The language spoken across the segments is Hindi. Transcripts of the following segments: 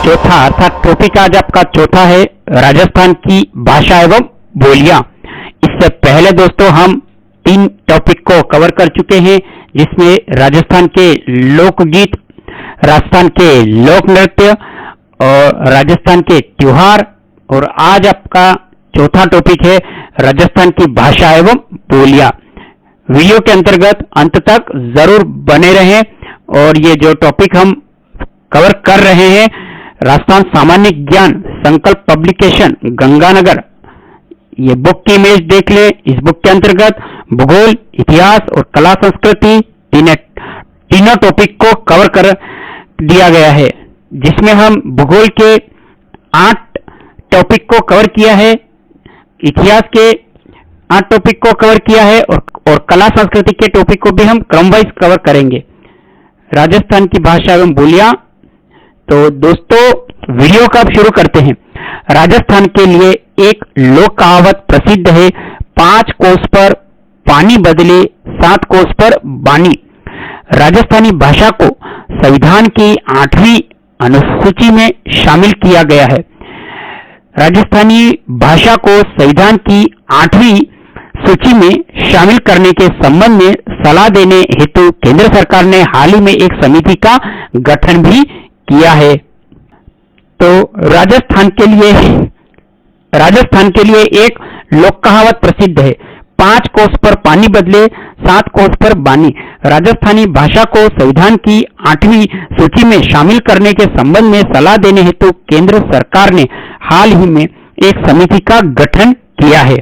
चौथा अर्थात टॉपिक आज आपका चौथा है राजस्थान की भाषा एवं बोलियां। इससे पहले दोस्तों हम 3 टॉपिक को कवर कर चुके हैं, जिसमें राजस्थान के लोकगीत, राजस्थान के लोक नृत्य और राजस्थान के त्योहार। और आज आपका चौथा टॉपिक है राजस्थान की भाषा एवं बोलियां। वीडियो के अंतर्गत अंत तक जरूर बने रहें। और ये जो टॉपिक हम कवर कर रहे हैं, राजस्थान सामान्य ज्ञान संकल्प पब्लिकेशन गंगानगर, ये बुक की इमेज देख ले। इस बुक के अंतर्गत भूगोल, इतिहास और कला संस्कृति तीनों टॉपिक को कवर कर दिया गया है, जिसमें हम भूगोल के 8 टॉपिक को कवर किया है, इतिहास के 8 टॉपिक को कवर किया है और कला संस्कृति के टॉपिक को भी हम क्रम वाइज कवर करेंगे। राजस्थान की भाषा एवं बोलियां। तो दोस्तों वीडियो का अब शुरू करते हैं। राजस्थान के लिए एक लोक कहावत प्रसिद्ध है, 5 कोस पर पानी बदले 7 कोस पर बानी। राजस्थानी भाषा को संविधान की 8वीं अनुसूची में शामिल किया गया है। राजस्थानी भाषा को संविधान की 8वीं सूची में शामिल करने के संबंध में सलाह देने हेतु केंद्र सरकार ने हाल ही में एक समिति का गठन भी किया है। तो राजस्थान के लिए एक लोक कहावत प्रसिद्ध है, 5 कोस पर पानी बदले 7 कोस पर बानी। राजस्थानी भाषा को संविधान की 8वीं सूची में शामिल करने के संबंध में सलाह देने हेतु केंद्र सरकार ने हाल ही में एक समिति का गठन किया है।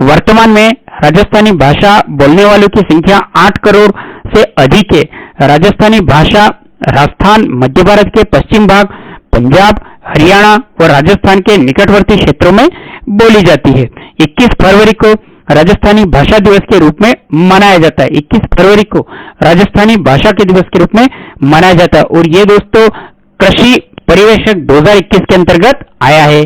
वर्तमान में राजस्थानी भाषा बोलने वालों की संख्या 8 करोड़ से अधिक है। राजस्थानी भाषा राजस्थान, मध्य भारत के पश्चिम भाग, पंजाब, हरियाणा और राजस्थान के निकटवर्ती क्षेत्रों में बोली जाती है। 21 फरवरी को राजस्थानी भाषा दिवस के रूप में मनाया जाता है। 21 फरवरी को राजस्थानी भाषा के दिवस के रूप में मनाया जाता है। और ये दोस्तों कृषि परिवेशक 2021 के अंतर्गत आया है।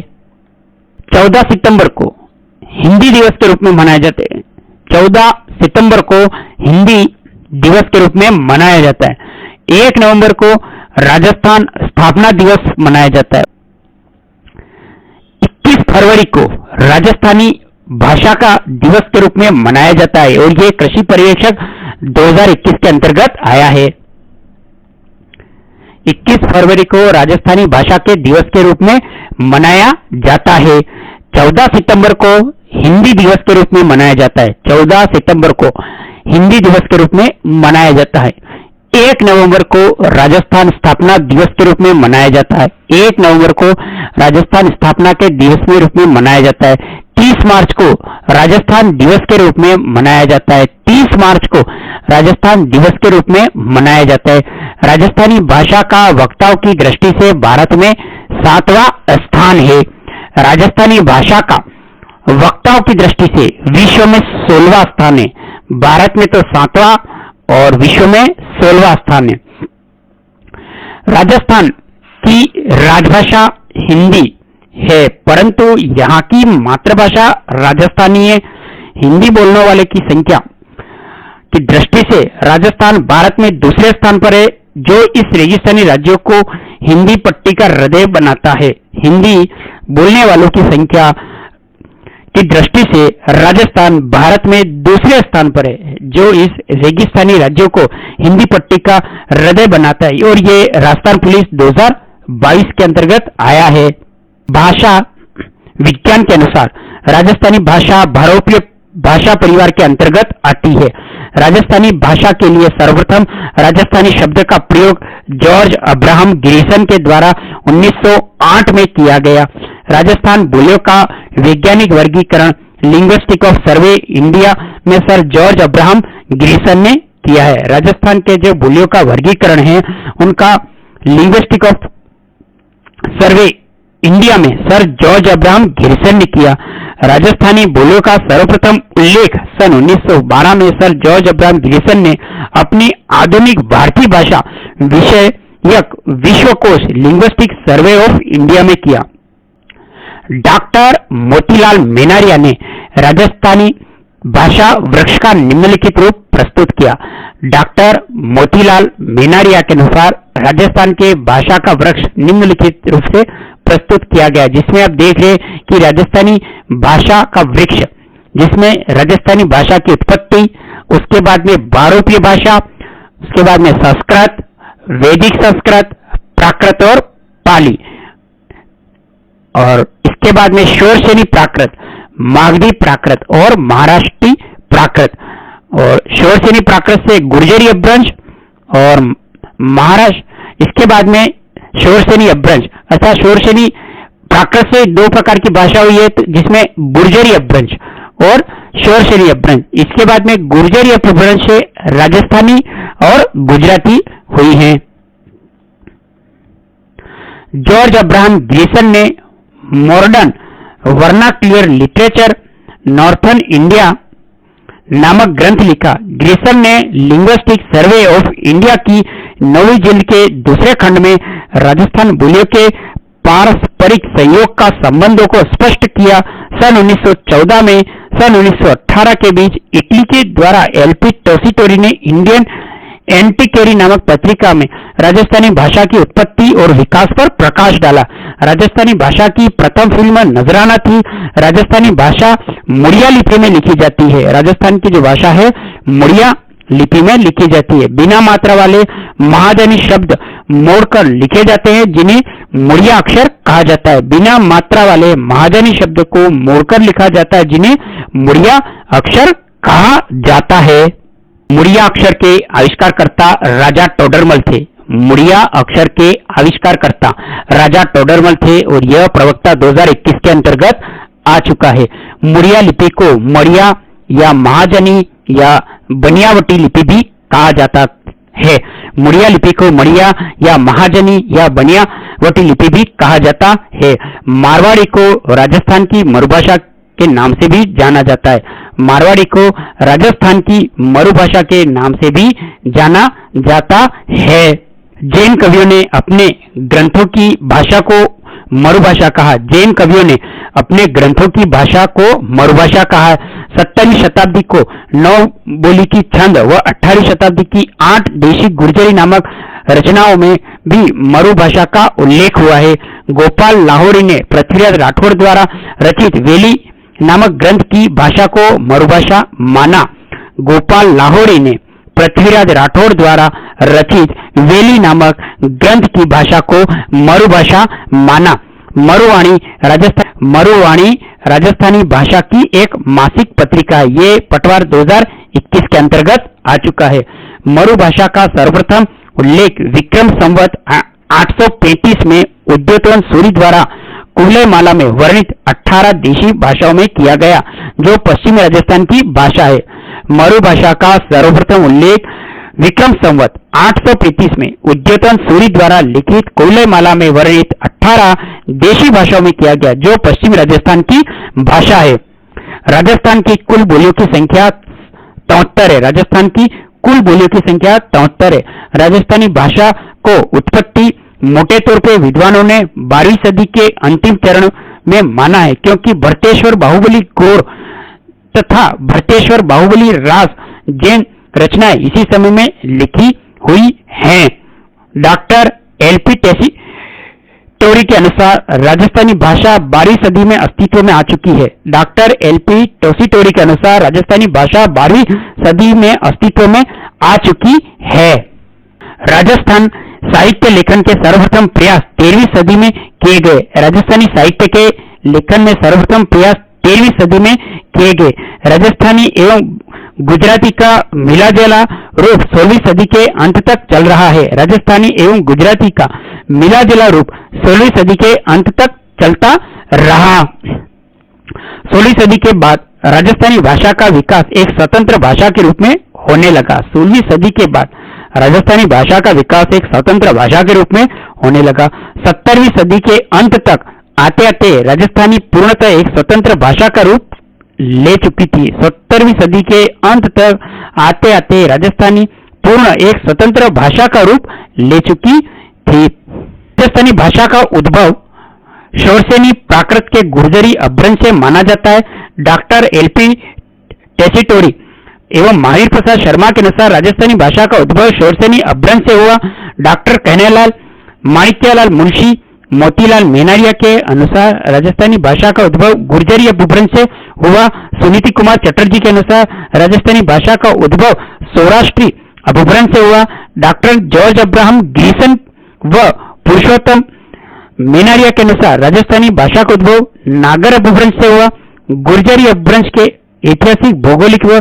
14 सितंबर को हिंदी दिवस के रूप में मनाया जाता है। 14 सितंबर को हिंदी दिवस के रूप में मनाया जाता है। 1 नवंबर को राजस्थान स्थापना दिवस मनाया जाता है। 21 फरवरी को राजस्थानी भाषा का दिवस के रूप में मनाया जाता है और ये कृषि पर्यवेक्षक 2021 के अंतर्गत आया है। 21 फरवरी को राजस्थानी भाषा के दिवस के रूप में मनाया जाता है। 14 सितंबर को हिंदी दिवस के रूप में मनाया जाता है। 14 सितंबर को हिंदी दिवस के रूप में मनाया जाता है। 1 नवंबर को राजस्थान स्थापना दिवस के रूप में मनाया जाता है। 1 नवंबर को राजस्थान स्थापना के दिवस के रूप में मनाया जाता है। 30 मार्च को राजस्थान दिवस के रूप में मनाया जाता है। 30 मार्च को राजस्थान दिवस के रूप में मनाया जाता है। राजस्थानी भाषा का वक्ताओं की दृष्टि से भारत में 7वां स्थान है। राजस्थानी भाषा का वक्ताओं की दृष्टि से विश्व में 16वां स्थान है। भारत में तो 7वां और विश्व में 16वां स्थान है। राजस्थान की राजभाषा हिंदी है, परंतु यहाँ की मातृभाषा राजस्थानी है। हिंदी बोलने वाले की संख्या की दृष्टि से राजस्थान भारत में दूसरे स्थान पर है, जो इस रेगिस्तानी राज्यों को हिंदी पट्टी का हृदय बनाता है। हिंदी बोलने वालों की संख्या की दृष्टि से राजस्थान भारत में दूसरे स्थान पर है, जो इस रेगिस्तानी राज्यों को हिंदी पट्टी का हृदय बनाता है। और ये राजस्थान पुलिस 2022 के अंतर्गत आया है। भाषा विज्ञान के अनुसार राजस्थानी भाषा भारोपयोगी भाषा परिवार के अंतर्गत आती है। राजस्थानी भाषा के लिए सर्वप्रथम राजस्थानी शब्द का प्रयोग जॉर्ज अब्राहम गिरिसन के द्वारा 1908 में किया गया। राजस्थान बोलियों का वैज्ञानिक वर्गीकरण लिंग्विस्टिक ऑफ सर्वे इंडिया में सर जॉर्ज अब्राहम गिरिसन ने किया है। राजस्थान के जो बोलियों का वर्गीकरण है, उनका लिंग्विस्टिक ऑफ सर्वे इंडिया में सर जॉर्ज अब्राहम गिरिसन ने किया। राजस्थानी बोलियों का सर्वप्रथम उल्लेख सन 1912 में सर जॉर्ज अब्राहम गिरिसन ने अपनी आधुनिक भारतीय भाषा विषयक विश्वकोश लिंग्विस्टिक सर्वे ऑफ इंडिया में किया। डॉक्टर मोतीलाल मेनारिया ने राजस्थानी भाषा वृक्ष का निम्नलिखित रूप प्रस्तुत किया। डॉक्टर मोतीलाल मेनारिया के अनुसार राजस्थान के भाषा का वृक्ष निम्नलिखित रूप से प्रस्तुत किया गया, जिसमें आप देख रहे कि राजस्थानी भाषा का वृक्ष, जिसमें राजस्थानी भाषा की उत्पत्ति, उसके बाद में बारोपीय भाषा, उसके बाद में संस्कृत, वैदिक संस्कृत, प्राकृत और पाली, और इसके बाद में शोरसेनी प्राकृत, मागधी प्राकृत और महाराष्ट्री प्राकृत, और शोरसेनी प्राकृत से गुर्जरी अपभ्रंश और महाराष्ट्र, इसके बाद में शोरसेनी अपभ्रंश, अर्थात शोरसेनी प्राकृत से दो प्रकार की भाषा हुई है, जिसमें गुर्जरी अपभ्रंश और शोरसेनी अपभ्रंश। इसके बाद में गुर्जरी अपभ्रंश से राजस्थानी और गुजराती हुई हैं। जॉर्ज अब्राहम ग्लीसन ने modern vernacular literature northern India नामक ग्रंथ लिखा। ग्लीसन ने लिंग्विस्टिक सर्वे ऑफ इंडिया की 9वीं जिल्द के दूसरे खंड में राजस्थान बोलियों के पारस्परिक संयोग का संबंधों को स्पष्ट किया। सन 1914 में सन 1918 के बीच इटली के द्वारा एलपी टोसीटोरी ने इंडियन एंटिक्वेरी नामक पत्रिका में राजस्थानी भाषा की उत्पत्ति और विकास पर प्रकाश डाला। राजस्थानी भाषा की प्रथम फिल्म नजराना थी। राजस्थानी भाषा मुड़िया लिपि में लिखी जाती है। राजस्थान की जो भाषा है मुड़िया लिपि में लिखी जाती है। बिना मात्रा वाले महाजनी शब्द मोड़कर लिखे जाते हैं, जिन्हें मुड़िया अक्षर कहा जाता है। बिना मात्रा वाले महाजनी शब्द को मोड़कर लिखा जाता है, जिन्हें मुड़िया अक्षर कहा जाता है। मुड़िया अक्षर के आविष्कारकर्ता राजा टोडरमल थे। मुड़िया अक्षर के आविष्कारकर्ता राजा टोडरमल थे और यह प्रवक्ता 2021 के अंतर्गत आ चुका है। मुड़िया लिपि को मड़िया या महाजनी या बनियावटी लिपि भी कहा जाता है। मुड़िया लिपि को मड़िया या महाजनी या बनियावटी लिपि भी कहा जाता है। मारवाड़ी को राजस्थान की मरुभाषा के नाम से भी जाना जाता है। मारवाड़ी को राजस्थान की मरुभाषा के नाम से भी जाना जाता है। जैन कवियों ने अपने ग्रंथों की भाषा को मरुभाषा कहा। जैन कवियों ने अपने ग्रंथों की भाषा को मरुभाषा कहा। 17वीं शताब्दी को 9 बोली की छंद व 18वीं शताब्दी की 8 देशी गुर्जरी नामक रचनाओं में भी मरुभाषा का उल्लेख हुआ है। गोपाल लाहोरी ने पृथ्वीराज राठौड़ द्वारा रचित वेली नामक ग्रंथ की भाषा को मरुभाषा माना। गोपाल लाहोरी ने पृथ्वीराज राठौड़ द्वारा रचित वेली नामक ग्रंथ की भाषा को मरुभाषा माना। मरुवाणी राजस्थानी भाषा की एक मासिक पत्रिका है। ये पटवार 2021 के अंतर्गत आ चुका है। मरुभाषा का सर्वप्रथम उल्लेख विक्रम संवत 835 में उद्योतवन सूरी द्वारा कुवलयमाला में वर्णित 18 देशी भाषाओं में किया गया, जो पश्चिमी राजस्थान की भाषा है। मरुभाषा का सर्वप्रथम उल्लेख विक्रम संवत 835 में उद्योतवन सूरी द्वारा लिखित कुवलयमाला में वर्णित 18 देशी भाषाओं में किया गया, जो पश्चिमी राजस्थान की भाषा है। राजस्थान की कुल बोलियों की संख्या 73 है। राजस्थान की कुल बोलियों की संख्या 73 है। राजस्थानी भाषा को उत्पत्ति मोटे तौर पे विद्वानों ने 12वीं सदी के अंतिम चरण में माना है, क्योंकि भरतेश्वर बाहुबली गौर तथा भरतेश्वर बाहुबली रास जैन रचनाएं इसी समय में लिखी हुई हैं। डॉक्टर एलपी टोसीटोरी के अनुसार राजस्थानी भाषा 12वीं सदी में अस्तित्व में आ चुकी है। डॉक्टर एलपी टोसीटोरी के अनुसार राजस्थानी भाषा 12वीं सदी में अस्तित्व में आ चुकी है। राजस्थान साहित्य लेखन के सर्वप्रथम प्रयास 13वीं सदी में किए गए। राजस्थानी साहित्य के लेखन में सर्वप्रथम प्रयास 13वीं सदी में किए गए। राजस्थानी एवं गुजराती का मिलाजुला रूप 16वीं सदी के अंत तक चल रहा है। राजस्थानी एवं गुजराती का मिलाजुला रूप 16वीं सदी के अंत तक चलता रहा। 16वीं सदी के बाद राजस्थानी भाषा का विकास एक स्वतंत्र भाषा के रूप में होने लगा। 16वीं सदी के बाद राजस्थानी भाषा का विकास एक स्वतंत्र भाषा के रूप में होने लगा। 17वीं सदी के अंत तक आते आते राजस्थानी पूर्णतः एक स्वतंत्र भाषा का रूप ले चुकी थी। 17वीं सदी के अंत तक आते आते राजस्थानी पूर्ण एक स्वतंत्र भाषा का रूप ले चुकी थी। राजस्थानी भाषा का उद्भव शोरसेनी प्राकृत के गुर्जरी अपभ्रंश से माना जाता है। डॉक्टर एलपी टेसिटोरी एवं महावीर प्रसाद शर्मा के अनुसार राजस्थानी भाषा का उद्भव शोरसेनी अपभ्रंश से हुआ। डॉक्टर कहनेलाल माणिक्यलाल मुंशी मोतीलाल मेनारिया के अनुसार राजस्थानी भाषा का उद्भव गुर्जरी अपभ्रंश से हुआ। सुनीति कुमार चटर्जी के अनुसार राजस्थानी भाषा का उद्भव सौराष्ट्री अपभ्रंश से हुआ। डॉक्टर जॉर्ज अब्राहम ग्लीसन व पुरुषोत्तम मेनारिया के अनुसार राजस्थानी भाषा का उद्भव नागर अपभ्रंश से हुआ। गुर्जरी अपभ्रंश के ऐतिहासिक भौगोलिक व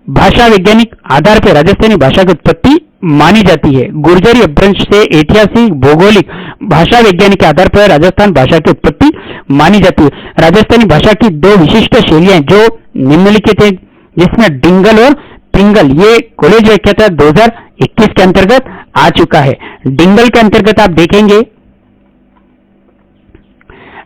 भाषा वैज्ञानिक आधार पर राजस्थानी भाषा की उत्पत्ति मानी जाती है। गुर्जरी अपभ्रंश से ऐतिहासिक भौगोलिक भाषा वैज्ञानिक के आधार पर राजस्थान भाषा की उत्पत्ति मानी जाती है। राजस्थानी भाषा की दो विशिष्ट शैलियां जो निम्नलिखित है, जिसमें डिंगल और पिंगल, ये कॉलेज व्याख्याता 2021 के अंतर्गत आ चुका है। डिंगल के अंतर्गत आप देखेंगे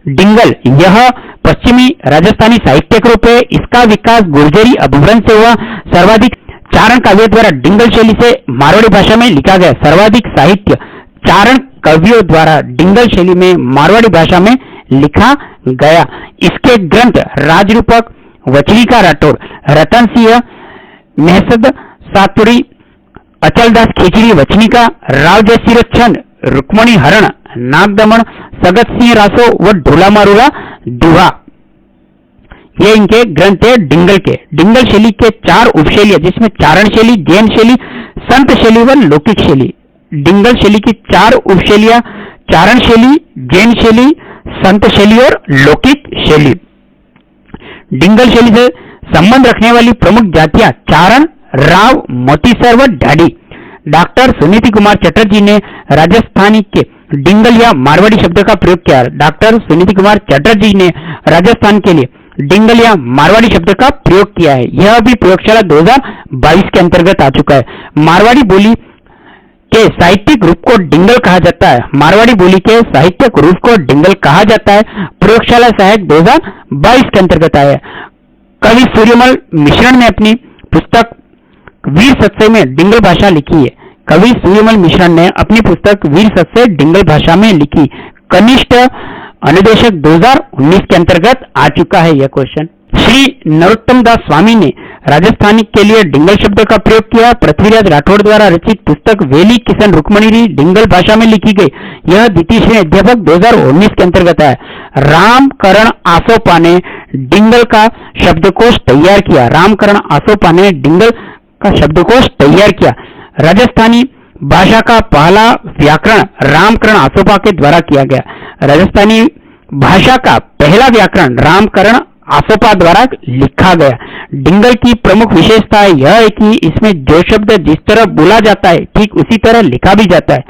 डिंगल यह पश्चिमी राजस्थानी साहित्यिक रूप है। इसका विकास गुर्जरी अपभ्रंश से हुआ। सर्वाधिक चारण काव्यों द्वारा डिंगल शैली से मारवाड़ी भाषा में लिखा गया। सर्वाधिक साहित्य चारण कवियों द्वारा डिंगल शैली में मारवाड़ी भाषा में लिखा गया। इसके ग्रंथ राजरूपक, वचनिका राठौड़, रतन सिंह महसद सातपुरी, अचलदास खिचड़ी वचनिका, राव जयसिंह छंद, रुक्मणी हरण, नागदमन, सगत सिंह रासो व ढोला मारूला दुहा, ये इनके ग्रंथ है डिंगल के। डिंगल शैली के 4 उपशैली है, जिसमें चारण शैली, जैन शैली, संत शैली व लौकिक शैली। डिंगल शैली की 4 उपशैलियां चारण शैली, जैन शैली, संत शैली और लौकिक शैली। डिंगल शैली से संबंध रखने वाली प्रमुख जातियां चारण, राव, मोतीसर व ढाडी। डॉक्टर सुनीति कुमार चटर्जी ने राजस्थानी के डिंगल या मारवाड़ी शब्द का प्रयोग किया। डॉक्टर सुनीति कुमार चटर्जी ने राजस्थान के लिए डिंगल या मारवाड़ी शब्द का प्रयोग किया है। यह भी प्रयोगशाला 2022 के अंतर्गत आ चुका है। मारवाड़ी बोली के साहित्यिक रूप को डिंगल कहा जाता है। मारवाड़ी बोली के साहित्यिक रूप को डिंगल कहा जाता है। प्रयोगशाला सहायक 2022 के अंतर्गत आया है। कवि सूर्यमल मिश्रण ने अपनी पुस्तक वीर सत्सय में डिंगल भाषा लिखी है। कवि सूर्यमल मिश्रण ने अपनी पुस्तक वीर सत्सय डिंगल भाषा में लिखी। कनिष्ठ अनुदेशक 2019 के अंतर्गत आ चुका है यह क्वेश्चन। श्री नरोत्तम दास स्वामी ने राजस्थानी के लिए डिंगल शब्द का प्रयोग किया। पृथ्वीराज राठौड़ द्वारा रचित पुस्तक वेली किशन रुक्मणी डिंगल भाषा में लिखी गई। यह द्वितीय श्रेणी अध्यापक 2019 के अंतर्गत है। रामकरण आसोपा ने डिंगल का शब्दकोश तैयार किया। रामकरण आसोपा ने डिंगल का शब्दकोश तैयार किया। राजस्थानी भाषा का पहला व्याकरण रामकरण आसोपा के द्वारा किया गया। राजस्थानी भाषा का पहला व्याकरण रामकरण आसोपा द्वारा लिखा गया। डिंगल की प्रमुख विशेषता यह है कि इसमें जो शब्द जिस तरह बोला जाता है ठीक उसी तरह लिखा भी जाता है।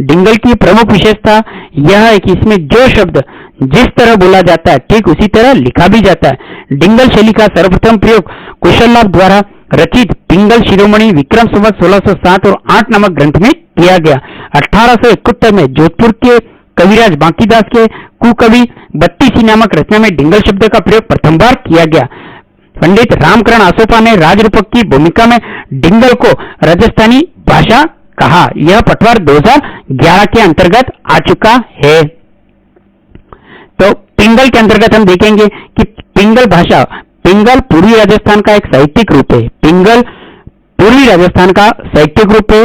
डिंगल की प्रमुख विशेषता यह है कि इसमें जो शब्द जिस तरह बोला जाता है ठीक उसी तरह लिखा भी जाता है। डिंगल शैली का सर्वप्रथम प्रयोग कुशल द्वारा रचित पिंगल शिरोमणि विक्रम संवत 1607 और 8 नामक ग्रंथ में किया गया। 1871 में जोधपुर के कविराज बांकीदास के कुकवि 32 नामक रचना में डिंगल शब्द का प्रयोग प्रथम बार किया गया। पंडित रामकरण आसोपा ने राजरूपक की भूमिका में डिंगल को राजस्थानी भाषा कहा। यह पटवार 2011 के अंतर्गत आ चुका है। तो पिंगल के अंतर्गत हम देखेंगे कि पिंगल भाषा, पिंगल पूर्वी राजस्थान का एक साहित्यिक रूप है। पिंगल पूर्वी राजस्थान का साहित्यिक रूप है।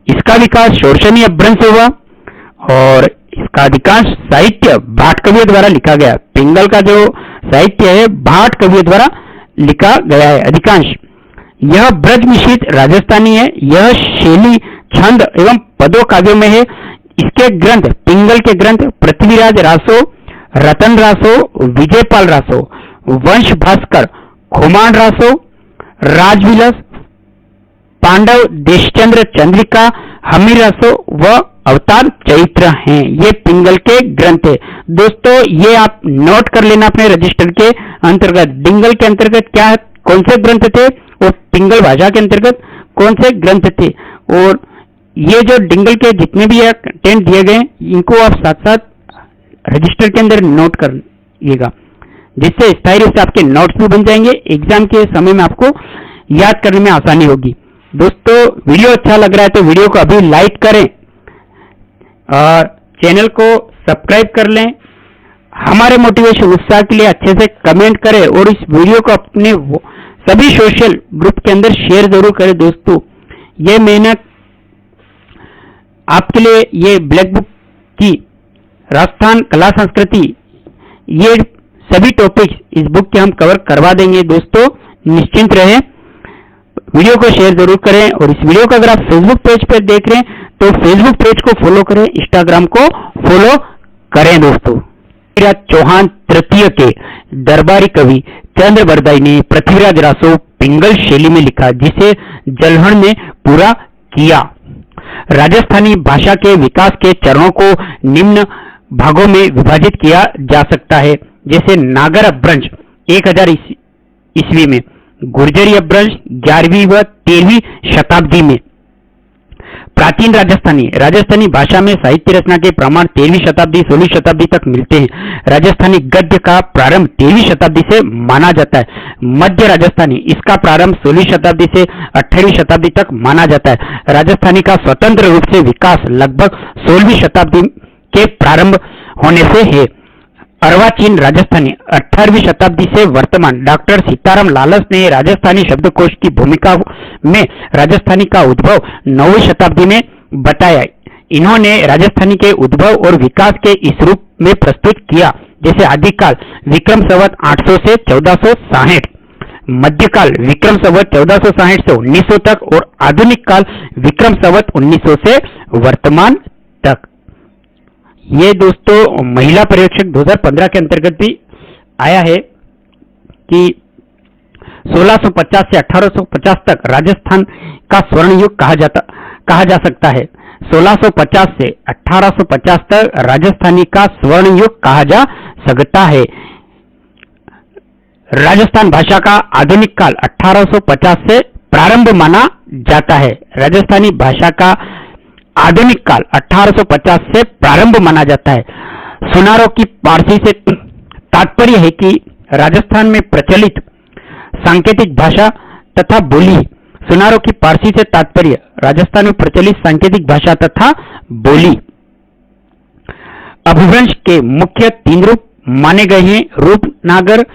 इसका विकास शोरसेनी अपभ्रंश से हुआ और इसका अधिकांश साहित्य भाट कवियों द्वारा लिखा गया। पिंगल का जो साहित्य है भाट कवियों द्वारा लिखा गया है अधिकांश। यह ब्रज मिश्रित राजस्थानी है। यह शैली छंद एवं पदों काव्यों में है। इसके ग्रंथ पिंगल के ग्रंथ पृथ्वीराज रासो, रतन रासो, विजयपाल रासो, वंश भास्कर, खोमान रासो, राजविलास, पांडव देशचंद्र चंद्रिका, हमीर रासो व अवतार चरित्र हैं। ये पिंगल के ग्रंथ है। दोस्तों ये आप नोट कर लेना अपने रजिस्टर के अंतर्गत। डिंगल के अंतर्गत क्या कौन से ग्रंथ थे और पिंगल भाषा के अंतर्गत कौन से ग्रंथ थे, और ये जो डिंगल के जितने भी कंटेंट दिए गए इनको आप साथ साथ रजिस्टर के अंदर नोट करिएगा, जिससे स्थायी रूप से आपके नोट्स भी बन जाएंगे। एग्जाम के समय में आपको याद करने में आसानी होगी। दोस्तों वीडियो अच्छा लग रहा है तो वीडियो को अभी लाइक करें और चैनल को सब्सक्राइब कर लें। हमारे मोटिवेशन उत्साह के लिए अच्छे से कमेंट करें और इस वीडियो को अपने सभी सोशल ग्रुप के अंदर शेयर जरूर करें दोस्तों। ये मेहनत आपके लिए, ये ब्लैक बुक की राजस्थान कला संस्कृति, ये सभी टॉपिक्स इस बुक के हम कवर करवा देंगे दोस्तों, निश्चिंत रहें। वीडियो को शेयर जरूर करें और इस वीडियो को अगर आप फेसबुक पेज पर देख रहे हैं तो फेसबुक पेज को फॉलो करें, इंस्टाग्राम को फॉलो करें दोस्तों। पृथ्वीराज चौहान तृतीय के दरबारी कवि चंद्र बरदाई ने पृथ्वीराज रासो पिंगल शैली में लिखा, जिसे जलहण ने पूरा किया। राजस्थानी भाषा के विकास के चरणों को निम्न भागों में विभाजित किया जा सकता है, जैसे नागर अपभ्रंश 1000 ईस्वी में, गुर्जरी अपभ्रंश 11वीं व 13वीं शताब्दी में। प्राचीन राजस्थानी भाषा में साहित्य रचना के प्रमाण 13वीं शताब्दी 16वीं शताब्दी तक मिलते हैं। राजस्थानी गद्य का प्रारंभ 13वीं शताब्दी से माना जाता है। मध्य राजस्थानी, इसका प्रारंभ 16वीं शताब्दी से 18वीं शताब्दी तक माना जाता है। राजस्थानी का स्वतंत्र रूप से विकास लगभग 16वीं शताब्दी के प्रारंभ होने से है। अर्वाचीन राजस्थानी 18वीं शताब्दी से वर्तमान। डॉक्टर सीताराम लालस ने राजस्थानी शब्दकोश की भूमिका में राजस्थानी का उद्भव 9वीं शताब्दी में बताया। इन्होंने राजस्थानी के उद्भव और विकास के इस रूप में प्रस्तुत किया, जैसे आदिकाल विक्रम संवत 800 से 1460, मध्यकाल विक्रम संवत 1460 से 1900 तक और आधुनिक काल विक्रम संवत 1900 से वर्तमान तक। ये दोस्तों महिला पर्यवेक्षक 2015 के अंतर्गत भी आया है कि 1650 से 1850 तक राजस्थान का स्वर्ण युग कहा जा सकता है। 1650 से 1850 तक राजस्थानी का स्वर्ण युग कहा जा सकता है। राजस्थान भाषा का आधुनिक काल 1850 से प्रारंभ माना जाता है। राजस्थानी भाषा का आधुनिक काल 1850 से प्रारंभ माना जाता है। सुनारों की पारसी से तात्पर्य है कि राजस्थान में प्रचलित सांकेतिक भाषा तथा बोली। सुनारों की पारसी से तात्पर्य राजस्थान में प्रचलित सांकेतिक भाषा तथा बोली। अपभ्रंश के मुख्य 3 रूप माने गए हैं, रूपनागर,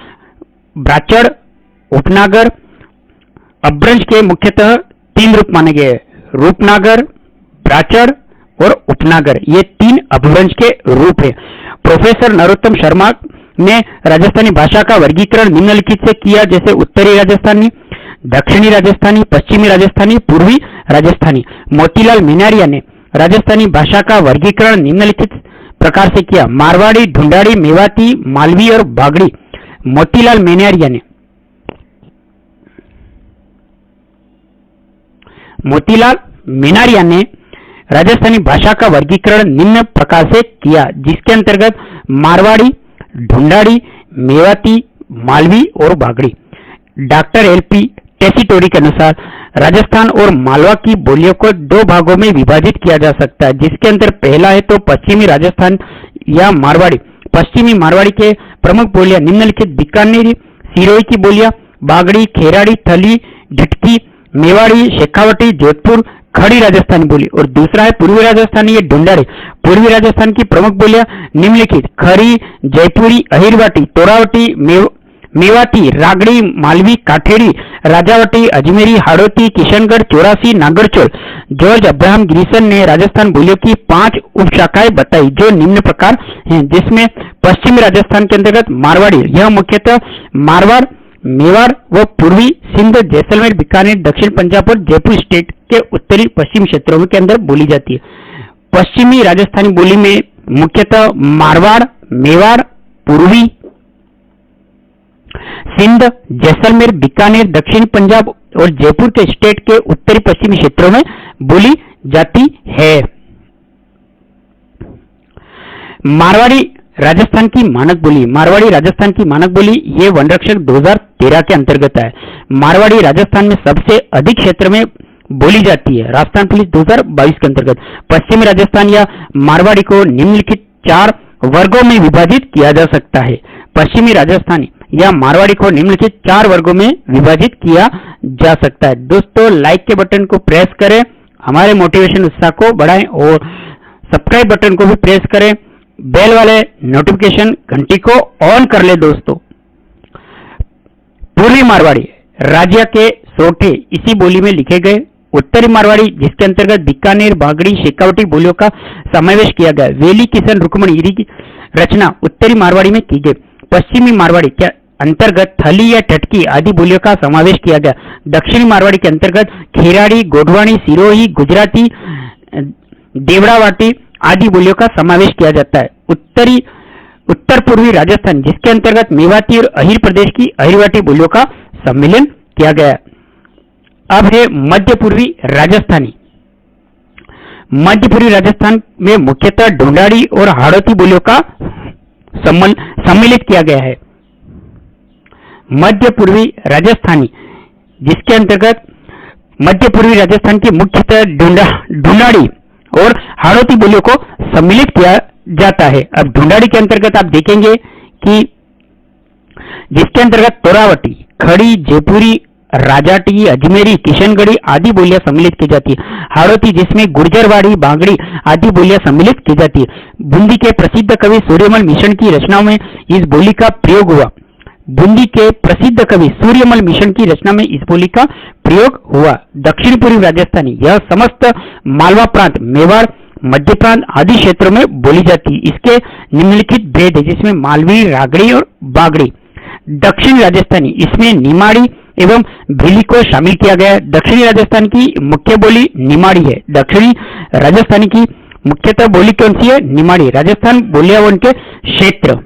ब्राचड़, उपनागर। अपभ्रंश के मुख्यतः 3 रूप माने गए हैं, रूपनागर, ब्राचड़ और उपनागर। ये 3 अपभ्रंश के रूप हैं। प्रोफेसर नरोत्तम शर्मा ने राजस्थानी भाषा का वर्गीकरण निम्नलिखित से किया, जैसे उत्तरी राजस्थानी, दक्षिणी राजस्थानी, पश्चिमी राजस्थानी, पूर्वी राजस्थानी। मोतीलाल मीनारिया ने राजस्थानी भाषा का वर्गीकरण निम्नलिखित प्रकार से किया, मारवाड़ी, ढूंढाड़ी, मेवाती, मालवी और बागड़ी। मोतीलाल मीनारिया ने राजस्थानी भाषा का वर्गीकरण निम्न प्रकार से किया, जिसके अंतर्गत मारवाड़ी, ढूंढाड़ी, मेवाती, मालवी और बागड़ी। डॉक्टर एलपी टेसीटोरी के अनुसार राजस्थान और मालवा की बोलियों को 2 भागों में विभाजित किया जा सकता है, जिसके अंदर पहला है तो पश्चिमी राजस्थान या मारवाड़ी। पश्चिमी मारवाड़ी के प्रमुख बोलियां निम्नलिखित बीकानेरी, सिरोही की बोलियां बागड़ी, खेराड़ी, थली, डिटकी, मेवाड़ी, शेखावटी, जोधपुर, खड़ी राजस्थानी बोली। और दूसरा है पूर्वी राजस्थानी या ढूंढाड़ी। पूर्वी राजस्थान की प्रमुख बोलियां निम्नलिखित खड़ी, जयपुरी, अहिरवाटी, तोरावटी, मेवाती, रागड़ी, मालवी, काठेड़ी, राजावटी, अजमेरी, हाड़ौती, किशनगढ़, चौरासी, नागरचोल। जॉर्ज अब्राहम ग्रीसन ने राजस्थान बोलियों की 5 उपशाखाएं बताई, जो निम्न प्रकार हैं, जिसमें पश्चिमी राजस्थान के अंतर्गत मारवाड़ी, यह मुख्यतः मारवाड़, मेवाड़ व पूर्वी सिंध, जैसलमेर, बीकानेर, दक्षिण पंजाब और जयपुर स्टेट के उत्तरी पश्चिम क्षेत्रों के अंदर बोली जाती है। पश्चिमी राजस्थानी बोली में मुख्यतः मारवाड़, मेवाड़, पूर्वी सिंध, जैसलमेर, बीकानेर, दक्षिण पंजाब और जयपुर के स्टेट के उत्तरी पश्चिमी क्षेत्रों में बोली जाती है। मारवाड़ी राजस्थान की मानक बोली। मारवाड़ी राजस्थान की मानक बोली ये वन रक्षक 2013 के अंतर्गत है। मारवाड़ी राजस्थान में सबसे अधिक क्षेत्र में बोली जाती है। राजस्थान पुलिस 2022 के अंतर्गत पश्चिमी राजस्थान या मारवाड़ी को निम्नलिखित 4 वर्गों में विभाजित किया जा सकता है। पश्चिमी राजस्थानी या मारवाड़ी को निम्नलिखित 4 वर्गों में विभाजित किया जा सकता है। दोस्तों लाइक के बटन को प्रेस करें, हमारे मोटिवेशन उत्साह को बढ़ाएं और सब्सक्राइब बटन को भी प्रेस करें। बेल वाले नोटिफिकेशन घंटी को ऑन कर ले। दोस्तों पूर्वी मारवाड़ी राज्य के सोठे इसी बोली में लिखे गए। उत्तरी मारवाड़ी जिसके अंतर्गत बीकानेर, बागड़ी, शेखावटी बोलियों का समावेश किया गया। वेली, किशन, रुक्मणी की रचना उत्तरी मारवाड़ी में की गई। पश्चिमी मारवाड़ी के अंतर्गत थली या टटकी आदि बोलियों का समावेश किया गया। दक्षिणी मारवाड़ी के अंतर्गत खेराड़ी, गोडवाणी, सिरोही, गुजराती, देवड़ावाटी आदि बोलियों का समावेश किया जाता है। उत्तर पूर्वी राजस्थान जिसके अंतर्गत मेवाती और अहिर प्रदेश की अहिरवाटी बोलियों का सम्मिलन किया गया। अब है मध्य पूर्वी राजस्थानी। मध्य पूर्वी राजस्थान में मुख्यतः ढूंढाड़ी और हाड़ौती बोलियों का सम्मिलित किया गया है। मध्य पूर्वी राजस्थानी जिसके अंतर्गत मध्य पूर्वी राजस्थान की मुख्यतः ढूंढाड़ी और हाड़ौती बोलियों को सम्मिलित किया जाता है। अब ढूंढाड़ी के अंतर्गत आप देखेंगे कि जिसके अंतर्गत तोरावटी, खड़ी, जयपुरी, राजाटी, अजमेरी, किशनगढ़ी आदि बोलियां सम्मिलित की जाती है। हाड़ौती जिसमें गुर्जरवाड़ी, बागड़ी आदि बोलियां सम्मिलित की जाती है। बूंदी के प्रसिद्ध कवि सूर्यमल मिशन की रचनाओं में इस बोली का प्रयोग हुआ। बूंदी के प्रसिद्ध कवि सूर्यमल मिशन की रचना में इस बोली का प्रयोग हुआ। दक्षिण पूर्वी राजस्थानी यह समस्त मालवा प्रांत, मेवाड़, मध्य प्रांत आदि क्षेत्रों में बोली जाती है। इसके निम्नलिखित भेद है जिसमें मालवी, रागड़ी और बागड़ी। दक्षिणी राजस्थानी इसमें निमाड़ी एवं भीली को शामिल किया गया है। दक्षिणी राजस्थान की मुख्य बोली निमाड़ी है। दक्षिणी राजस्थानी की मुख्यतः बोली कौन सी है? निमाड़ी। राजस्थान बोलियावन के क्षेत्र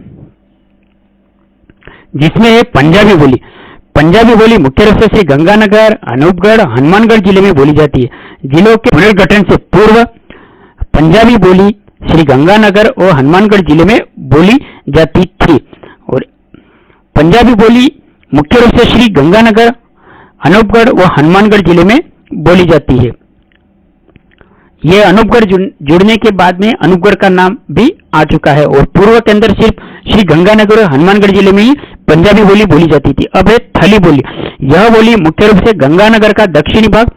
जिसमें है पंजाबी बोली। पंजाबी बोली मुख्य रूप से श्री गंगानगर, अनूपगढ़, हनुमानगढ़ जिले में बोली जाती है। जिलों के पुनर्गठन से पूर्व पंजाबी बोली श्री गंगानगर और हनुमानगढ़ जिले में बोली जाती थी और पंजाबी बोली मुख्य रूप से श्री गंगानगर, अनूपगढ़ व हनुमानगढ़ जिले में बोली जाती है। यह अनूपगढ़ जुड़ने के बाद में अनूपगढ़ का नाम भी आ चुका है और पूर्व के अंदर सिर्फ श्री गंगानगर और हनुमानगढ़ जिले में ही पंजाबी बोली बोली जाती थी। अब है थली बोली। यह बोली मुख्य रूप से गंगानगर का दक्षिणी भाग,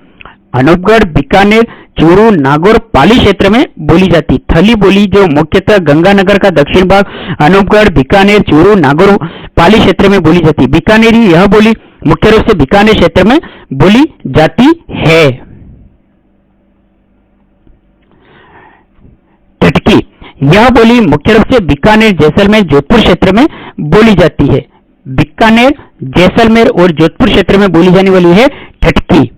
अनूपगढ़, बीकानेर, चूरू, नागौर, पाली क्षेत्र में बोली जाती। थली बोली जो मुख्यतः गंगानगर का दक्षिण भाग, अनूपगढ़, बीकानेर, चूरू, नागौर, पाली क्षेत्र में बोली जाती। बीकानेरी यह बोली मुख्य रूप से बीकानेर क्षेत्र में बोली जाती है। टटकी यह बोली मुख्य रूप से बीकानेर, जैसलमेर, जोधपुर क्षेत्र में बोली जाती है। बीकानेर, जैसलमेर और जोधपुर क्षेत्र में बोली जाने वाली है टटकी।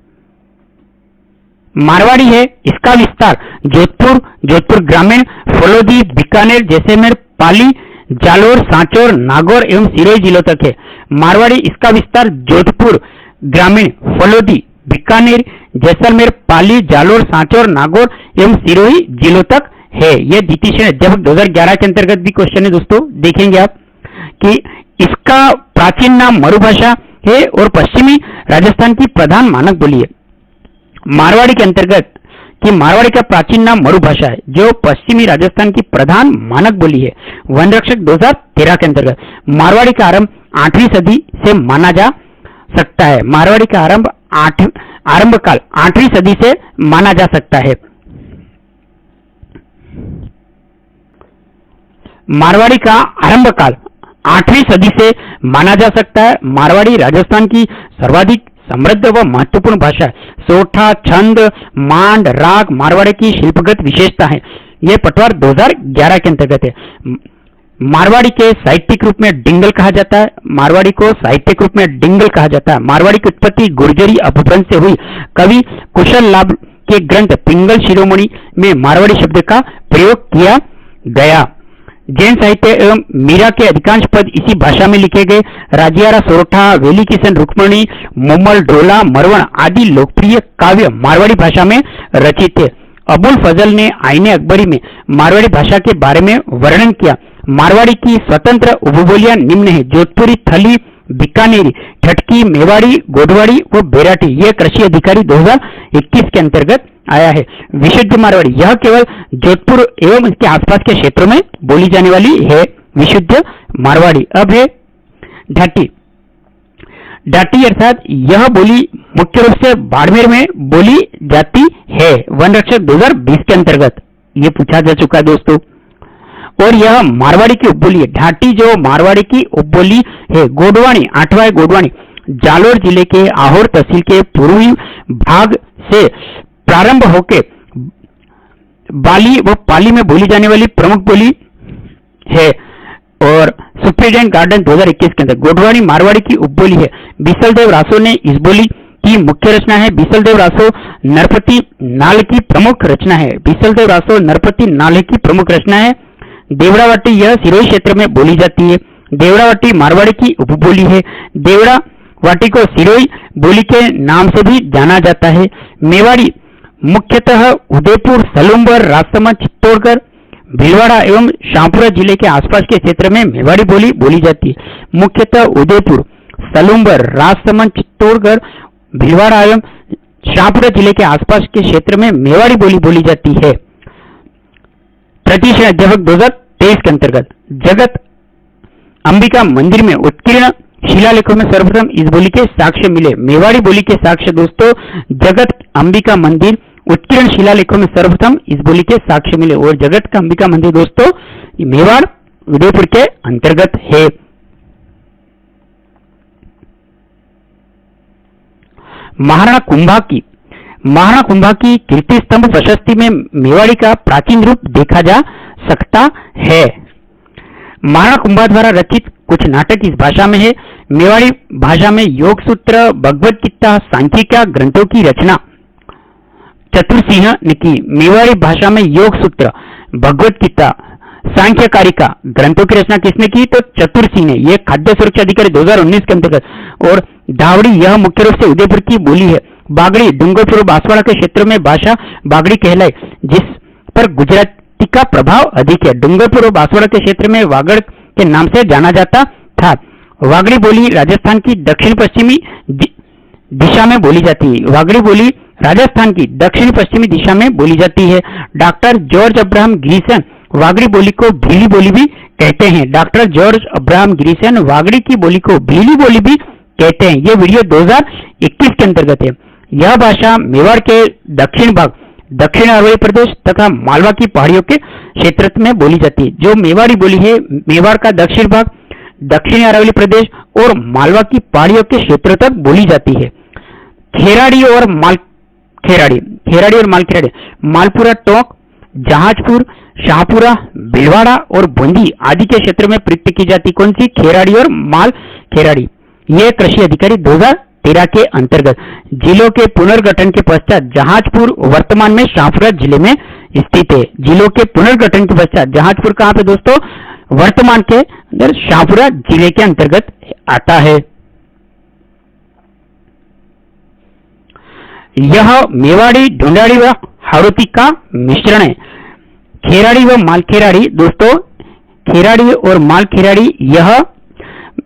मारवाड़ी है, इसका विस्तार जोधपुर, जोधपुर ग्रामीण, फलोदी, बीकानेर, जैसलमेर, पाली, जालोर, सांचौर, नागौर एवं सिरोही जिलों तक है। मारवाड़ी इसका विस्तार जोधपुर ग्रामीण, फलोदी, बीकानेर, जैसलमेर, पाली, जालोर, सांचौर, नागौर एवं सिरोही जिलों तक है। यह द्वितीय श्रेणी जब 2011 के अंतर्गत भी क्वेश्चन है दोस्तों, देखेंगे आप कि इसका प्राचीन नाम मरुभाषा है और पश्चिमी राजस्थान की प्रधान मानक बोली है। मारवाड़ी के अंतर्गत कि मारवाड़ी का प्राचीन नाम मरुभाषा है जो पश्चिमी राजस्थान की प्रधान मानक बोली है। वन रक्षक 2013 के अंतर्गत मारवाड़ी का आरंभ 8वीं सदी से माना जा सकता है। मारवाड़ी का आरंभ काल 8वीं सदी से माना जा सकता है। मारवाड़ी का आरंभ काल 8वीं सदी से माना जा सकता है। मारवाड़ी राजस्थान की सर्वाधिक समृद्ध व महत्वपूर्ण भाषा है। सोठा, छंद, मांड, राग मारवाड़ी की शिल्पगत विशेषता है। यह पटवार 2011 के अंतर्गत है। मारवाड़ी के साहित्यिक रूप में डिंगल कहा जाता है। मारवाड़ी को साहित्यिक रूप में डिंगल कहा जाता है। मारवाड़ी की उत्पत्ति गुर्जरी अपभ्रंश से हुई। कवि कुशल लाभ के ग्रंथ पिंगल शिरोमणि में मारवाड़ी शब्द का प्रयोग किया गया। जैन साहित्य एवं मीरा के अधिकांश पद इसी भाषा में लिखे गए। राजियारा, सोरठा, वेली किशन, रुक्मणी, मुमल, ढोला, मरवण आदि लोकप्रिय काव्य मारवाड़ी भाषा में रचित थे। अबुल फजल ने आईने अकबरी में मारवाड़ी भाषा के बारे में वर्णन किया। मारवाड़ी की स्वतंत्र उपबोलियां निम्न है: जोधपुरी, थली, बीकानेरी, ठटकी, मेवाड़ी, गोडवाड़ी व बेराठी। यह कृषि अधिकारी 2021 के अंतर्गत आया है। विशुद्ध मारवाड़ी यह केवल जोधपुर एवं इसके आसपास के क्षेत्रों में बोली जाने वाली है विशुद्ध मारवाड़ी। अब है ढाटी। ढाटी अर्थात यह बोली मुख्य रूप से बाड़मेर में बोली जाती है। वन रक्षक 2020 के अंतर्गत यह पूछा जा चुका है दोस्तों, और यह मारवाड़ी की उपबोली है। ढाटी जो मारवाड़ी की उपबोली है। गोडवाणी, 8वां गोडवाणी जालोर जिले के आहोर तहसील के पूर्वी भाग से प्रारंभ होकर बाली व पाली में बोली जाने वाली प्रमुख बोली है और सुप्रीडेंट गार्डन 2021 के अंदर गोडवाड़ी मारवाड़ी की उपबोली है। बीसलदेव रासो ने इस बोली की मुख्य रचना है। बीसलदेव रासो नरपति नाल की प्रमुख रचना है। बीसलदेव रासो नरपति नाल की प्रमुख रचना है। देवड़ावाटी यह सिरोही क्षेत्र में बोली जाती है। देवड़ावाटी मारवाड़ी की उपबोली है। देवड़ावाटी को सिरोही बोली के नाम से भी जाना जाता है। मेवाड़ी मुख्यतः उदयपुर, सलूम्बर, राजसमंद, चित्तौड़गढ़, भीलवाड़ा एवं शाहपुरा जिले के आसपास के क्षेत्र में मेवाड़ी बोली बोली जाती है। मुख्यतः उदयपुर, सलूम्बर, राजसमंद, चित्तौड़गढ़, भीलवाड़ा एवं शाहपुरा जिले के आसपास के क्षेत्र में मेवाड़ी बोली बोली जाती है। प्रतिष्ठा जगत 2023 के अंतर्गत जगत अंबिका मंदिर में उत्कीर्ण शिलालेखों में सर्वप्रथम इस बोली के साक्ष्य मिले। मेवाड़ी बोली के साक्ष्य दोस्तों जगत अंबिका मंदिर उत्कीर्ण शिलालेखों में सर्वप्रथम इस बोली के साक्ष्य मिले और जगत का अंबिका मंदिर दोस्तों मेवाड़ उदयपुर के अंतर्गत है। महाराणा कुंभा की कीर्ति स्तंभ प्रशस्ति में मेवाड़ी का प्राचीन रूप देखा जा सकता है। महाराणा कुंभा द्वारा रचित कुछ नाटक इस भाषा में है। मेवाड़ी भाषा में योग सूत्र, भगवत गीता, सांख्यिका ग्रंथों की रचना चतुरसिंह ने की। मेवाड़ी भाषा में योग सूत्र, भगवत गीता, सांख्यकारिका ग्रंथों की रचना किसने की तो चतुरसिंह ने। यह खाद्य सुरक्षा अधिकारी 2019 के अंतर्गत। और धावड़ी यह मुख्य रूप से उदयपुर की बोली है। बागड़ी डूंगरपुर बांसवाड़ा के क्षेत्र में भाषा बागड़ी कहलाए जिस पर गुजराती का प्रभाव अधिक है। डूंगरपुर और बांसवाड़ा के क्षेत्र में वागड़ के नाम से जाना जाता था। वागड़ी बोली राजस्थान की दक्षिण पश्चिमी दिशा में बोली जाती है। वागड़ी बोली राजस्थान की दक्षिण पश्चिमी दिशा में बोली जाती है। डॉक्टर जॉर्ज अब्राहम गिरिसन वागड़ी बोली को भीली बोली भी कहते हैं। डॉक्टर जॉर्ज अब्राहम गिरिसन वागड़ी की बोली को भीली बोली भी कहते हैं। यह वीडियो 2021 के अंतर्गत है। यह भाषा मेवाड़ के दक्षिण भाग, दक्षिण अरवली प्रदेश तथा मालवा की पहाड़ियों के क्षेत्र में बोली जाती है। जो मेवाड़ी बोली है मेवाड़ का दक्षिण भाग, दक्षिणी अरवली प्रदेश और मालवा की पहाड़ियों के क्षेत्र तक बोली जाती है। खेराड़ी और मालखेराड़ी, मालपुरा, टोंक, जहाजपुर, शाहपुरा, भीलवाड़ा और बूंदी आदि के क्षेत्र में प्रयुक्त की जाती कौन सी खेराड़ी और मालखेराड़ी। ये कृषि अधिकारी 2013 के अंतर्गत। जिलों के पुनर्गठन के पश्चात जहाजपुर वर्तमान में शाहपुरा जिले में स्थित है। जिलों के पुनर्गठन के पश्चात जहाजपुर कहां पे दोस्तों वर्तमान के अंदर शाहपुरा जिले के अंतर्गत आता है। यह मेवाड़ी, ढूंढाड़ी व हाड़ौती का मिश्रण है। खेराड़ी व मालखेराड़ी दोस्तों, खेराड़ी और मालखेराड़ी यह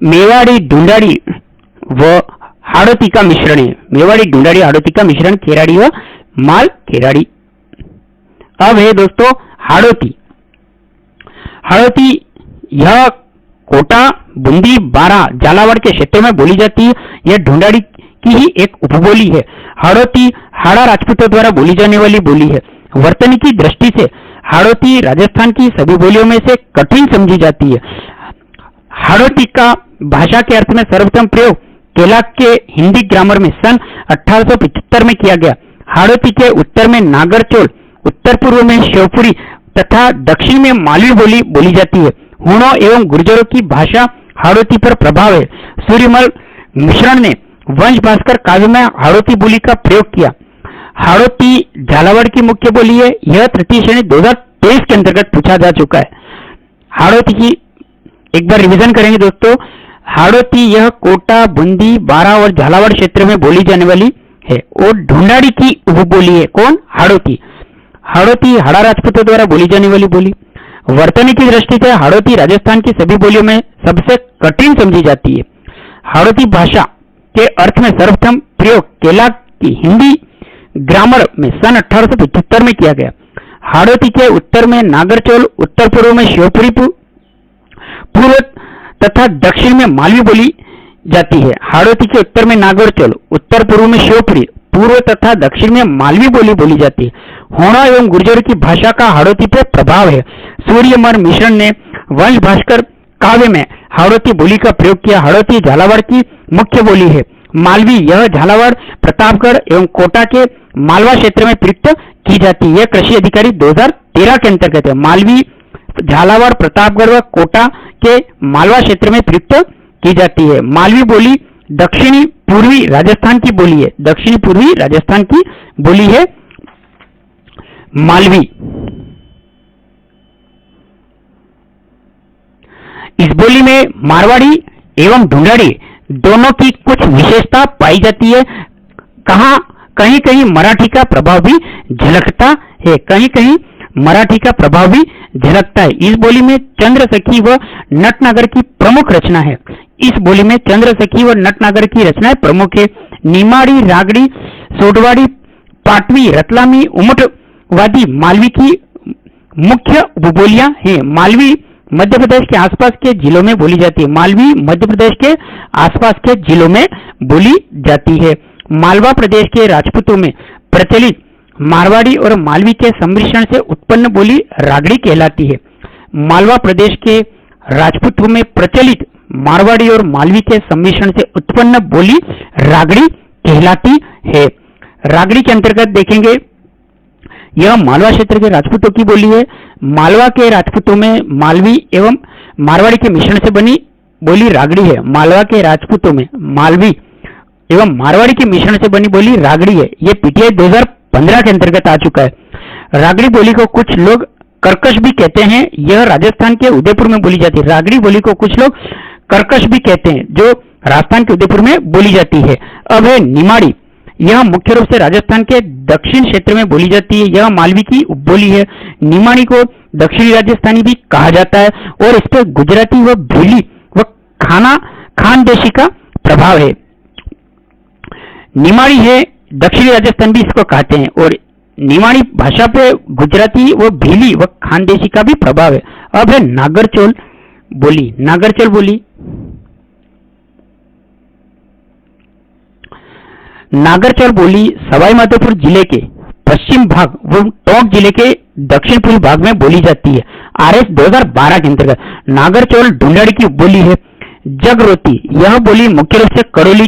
मेवाड़ी, ढूंढाड़ी व हाड़ौती का मिश्रण है। मेवाड़ी, ढूंढाड़ी, हाड़ौती का मिश्रण खेराड़ी व मालखेराड़ी। अब है दोस्तों हाड़ौती। हाड़ौती यह कोटा, बूंदी, बारा, झालावाड़ के क्षेत्रों में बोली जाती है। यह ढूंढाड़ी की ही एक उपबोली है। हाड़ौती हाड़ा राजपूतों द्वारा बोली जाने वाली बोली है। वर्तनी की दृष्टि से हाड़ौती राजस्थान की सभी बोलियों में से कठिन समझी जाती है। हाड़ौती का भाषा के अर्थ में सर्वप्रथम प्रयोग केलाक के हिंदी ग्रामर में सन 1875 में किया गया। हाड़ौती के उत्तर में नागरचोल, उत्तर पूर्व में शिवपुरी तथा दक्षिण में मालवी बोली बोली जाती है। हूणों एवं गुर्जरों की भाषा हाड़ौती पर प्रभाव है। सूर्यमल मिश्रण ने वंश भास्कर काव्य में हाड़ौती बोली का प्रयोग किया। हाड़ौती झालावाड़ की मुख्य बोली है। यह तृतीय श्रेणी 2023 के अंतर्गत पूछा जा चुका है। हाड़ौती की एक बार रिवीजन करेंगे दोस्तों। हाड़ौती यह कोटा, बूंदी, बारा और झालावाड़ क्षेत्र में बोली जाने वाली है और ढूंढाड़ी की उपबोली है। कौन? हाड़ौती। हाड़ौती हाड़ा राजपूतों द्वारा बोली जाने वाली बोली। वर्तनी की दृष्टि से हाड़ौती राजस्थान की सभी बोलियों में सबसे कठिन समझी जाती है। हाड़ौती भाषा के अर्थ में सर्वप्रथम प्रयोग केलाक की हिंदी ग्रामर में सन 1875 में किया गया। हाड़ौती के उत्तर में नागरचोल, उत्तर पूर्व में शिवपुरी, पूर्व तथा दक्षिण में मालवी बोली जाती है। हाड़ौती के उत्तर में नागरचोल, उत्तर पूर्व में शिवपुरी, पूर्व तथा दक्षिण में मालवी बोली बोली जाती है। होना एवं गुर्जर की भाषा का हाड़ौती पर प्रभाव है। सूर्यमल मिश्रण ने वंश भास्कर काव्य में हाड़ौती बोली का प्रयोग किया। हाड़ौती झालावाड़ की मुख्य बोली है। मालवी यह झालावाड़, प्रतापगढ़ एवं कोटा के मालवा क्षेत्र में प्रयुक्त की जाती है। यह कृषि अधिकारी 2013 के अंतर्गत है। मालवी झालावाड़, प्रतापगढ़ व कोटा के मालवा क्षेत्र में प्रयुक्त की जाती है। मालवी बोली दक्षिणी पूर्वी राजस्थान की बोली है। दक्षिणी पूर्वी राजस्थान की बोली है मालवी। इस बोली में मारवाड़ी एवं ढूंढाड़ी दोनों की कुछ विशेषता पाई जाती है। कहीं कहीं मराठी का प्रभाव भी झलकता है। कहीं कहीं मराठी का प्रभाव भी झलकता है। इस बोली में चंद्रसखी व नटनागर की प्रमुख रचना है। इस बोली में चंद्रसखी व नटनागर की रचनाएं प्रमुख है। निमाड़ी, रागड़ी, सोडवाड़ी, पाटवी, रतलामी, उमटवादी मालवी की मुख्य उपबोलियां हैं। मालवी मध्य प्रदेश के आसपास के जिलों में बोली जाती है। मालवी मध्य प्रदेश के आसपास के जिलों में बोली जाती है। मालवा प्रदेश के राजपूतों में प्रचलित मारवाड़ी और मालवी के सम्मिश्रण से उत्पन्न बोली रागड़ी कहलाती है। मालवा प्रदेश के राजपूतों में प्रचलित मारवाड़ी और मालवी के सम्मिश्रण से उत्पन्न बोली रागड़ी कहलाती है। रागड़ी के अंतर्गत देखेंगे, यह मालवा क्षेत्र के राजपूतों की बोली है। मालवा के राजपूतों में मालवी एवं मारवाड़ी के मिश्रण से बनी बोली रागड़ी है। मालवा के राजपूतों में मालवी एवं मारवाड़ी के मिश्रण से बनी बोली रागड़ी है। यह पीटीआई 2015 के अंतर्गत आ चुका है। रागड़ी बोली को कुछ लोग कर्कश भी कहते हैं। यह राजस्थान के उदयपुर में बोली जाती है। रागड़ी बोली को कुछ लोग कर्कश भी कहते हैं, जो राजस्थान के उदयपुर में बोली जाती है। अब है निमाड़ी। यह मुख्य रूप से राजस्थान के दक्षिण क्षेत्र में बोली जाती है। यह मालवी की उपबोली है। निमाड़ी को दक्षिणी राजस्थानी भी कहा जाता है और इस पर गुजराती व भीली व खानदेशी का प्रभाव है। निमाड़ी है, दक्षिणी राजस्थान भी इसको कहते हैं और निमाड़ी भाषा पे गुजराती व भीली व खानदेशी का भी प्रभाव है। अब है नागरचोल बोली। नागरचोल बोली नागरचोल बोली सवाई माधोपुर जिले के पश्चिम भाग व टोंक जिले के दक्षिण पूर्वी भाग में बोली जाती है। आरएस 2012 के अंतर्गत नागरचोल ढूंढाड़ी की बोली है। जगरोती यह बोली मुख्य रूप से करौली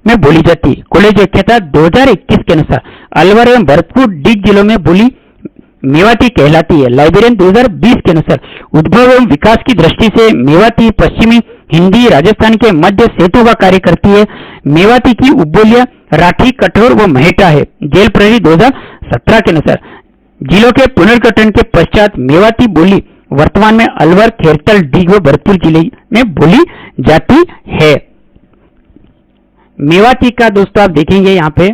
में बोली जाती है। कॉलेज व्याख्याता 2021 के अनुसार अलवर एवं भरतपुर डीग जिलों में बोली मेवाती कहलाती है। लाइब्रेरियन 2020 के अनुसार उद्भव एवं विकास की दृष्टि से मेवाती पश्चिमी हिंदी राजस्थान के मध्य सेतु का कार्य करती है। मेवाती की उपबोलियां राठी, कठोर व महेटा है। जेल प्रहरी 2017 के अनुसार जिलों के पुनर्गठन के पश्चात मेवाती बोली वर्तमान में अलवर, खेरतल, डीग व भरतपुर जिले में बोली जाती है। मेवाती का दोस्तों आप देखेंगे यहाँ पे